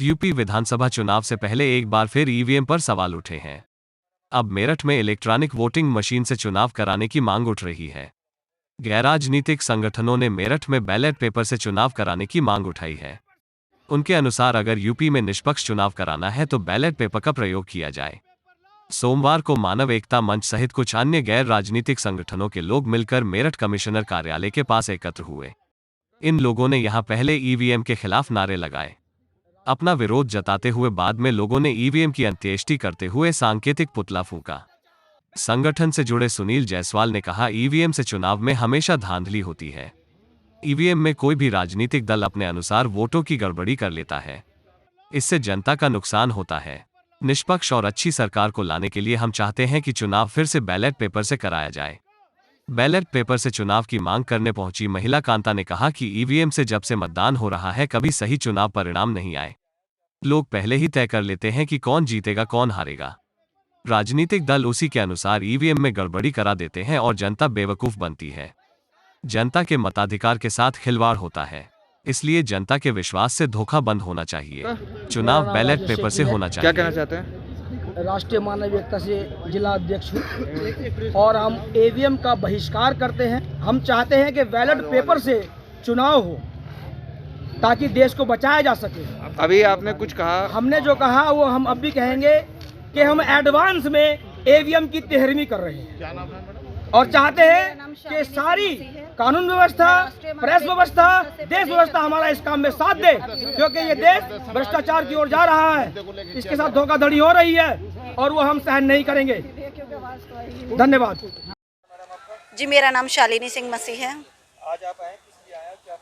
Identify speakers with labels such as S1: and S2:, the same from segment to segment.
S1: UP विधानसभा चुनाव से पहले एक बार फिर ईवीएम पर सवाल उठे हैं। अब मेरठ में इलेक्ट्रॉनिक वोटिंग मशीन से चुनाव कराने की मांग उठ रही है। गैर राजनीतिक संगठनों ने मेरठ में बैलेट पेपर से चुनाव कराने की मांग उठाई है। उनके अनुसार अगर यूपी में निष्पक्ष चुनाव कराना है तो बैलेट पेपर का प्रयोग किया जाए। सोमवार को मानव एकता मंच सहित कुछ अन्य गैर राजनीतिक संगठनों के लोग मिलकर मेरठ कमिश्नर कार्यालय के पास एकत्र हुए। इन लोगों ने यहां पहले ईवीएम के खिलाफ नारे लगाए। अपना विरोध जताते हुए बाद में लोगों ने ईवीएम की अंत्येष्टि करते हुए सांकेतिक पुतला फूंका। संगठन से जुड़े सुनील जायसवाल ने कहा, ईवीएम से चुनाव में हमेशा धांधली होती है। ईवीएम में कोई भी राजनीतिक दल अपने अनुसार वोटों की गड़बड़ी कर लेता है। इससे जनता का नुकसान होता है। निष्पक्ष और अच्छी सरकार को लाने के लिए हम चाहते हैं कि चुनाव फिर से बैलेट पेपर से कराया जाए। बैलेट पेपर से चुनाव की मांग करने पहुंची महिला कांता ने कहा कि ईवीएम से जब से मतदान हो रहा है कभी सही चुनाव परिणाम नहीं आए। लोग पहले ही तय कर लेते हैं कि कौन जीतेगा कौन हारेगा। राजनीतिक दल उसी के अनुसार ईवीएम में गड़बड़ी करा देते हैं और जनता बेवकूफ बनती है। जनता के मताधिकार के साथ खिलवाड़ होता है, इसलिए जनता के विश्वास से धोखा बंद होना चाहिए। चुनाव बैलेट पेपर से होना चाहिए।
S2: क्या कहना चाहते हैं?
S3: राष्ट्रीय मानव एकता से जिला अध्यक्ष हूँ और हम ईवीएम का बहिष्कार करते हैं। हम चाहते हैं कि बैलेट पेपर से चुनाव हो ताकि देश को बचाया जा सके।
S2: अभी आपने कुछ कहा,
S3: हमने जो कहा वो हम अब भी कहेंगे कि हम एडवांस में ईवीएम की तेहरमी कर रहे हैं और चाहते हैं कि सारी कानून व्यवस्था, प्रेस व्यवस्था, देश व्यवस्था हमारा इस काम में साथ दे, क्योंकि ये देश भ्रष्टाचार की ओर जा रहा है। इसके साथ धोखाधड़ी हो रही है और वो हम सहन नहीं करेंगे। धन्यवाद
S4: जी। मेरा नाम शालिनी सिंह मसीह है।
S2: आज आप आए किस लिए आए, क्या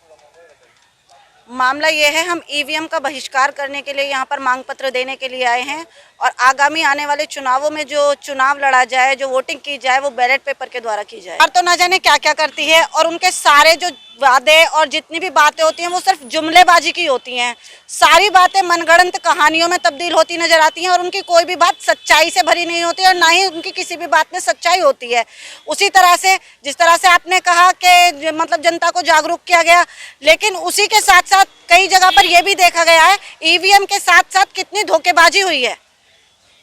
S4: मामला ये है, हम ईवीएम का बहिष्कार करने के लिए यहाँ पर मांग पत्र देने के लिए आए हैं और आगामी आने वाले चुनावों में जो चुनाव लड़ा जाए, जो वोटिंग की जाए, वो बैलेट पेपर के द्वारा की जाए। और तो न जाने क्या क्या करती है और उनके सारे जो वादे और जितनी भी बातें होती हैं वो सिर्फ जुमलेबाजी की होती हैं। सारी बातें मनगढ़ंत कहानियों में तब्दील होती नजर आती हैं और उनकी कोई भी बात सच्चाई से भरी नहीं होती और ना ही उनकी किसी भी बात में सच्चाई होती है। उसी तरह से जिस तरह से आपने कहा कि मतलब जनता को जागरूक किया गया, लेकिन उसी के साथ साथ कई जगह पर यह भी देखा गया है ईवीएम के साथ साथ कितनी धोखेबाजी हुई है।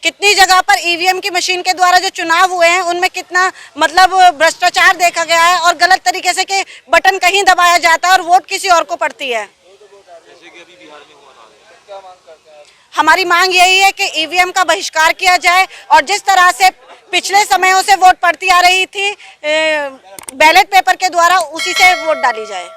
S4: कितनी जगह पर ईवीएम की मशीन के द्वारा जो चुनाव हुए हैं उनमें कितना मतलब भ्रष्टाचार देखा गया है और गलत तरीके से कि बटन कहीं दबाया जाता है और वोट किसी और को पड़ती है। हमारी मांग यही है कि ईवीएम का बहिष्कार किया जाए और जिस तरह से पिछले समयों से वोट पड़ती आ रही थी बैलेट पेपर के द्वारा, उसी से वोट डाली जाए।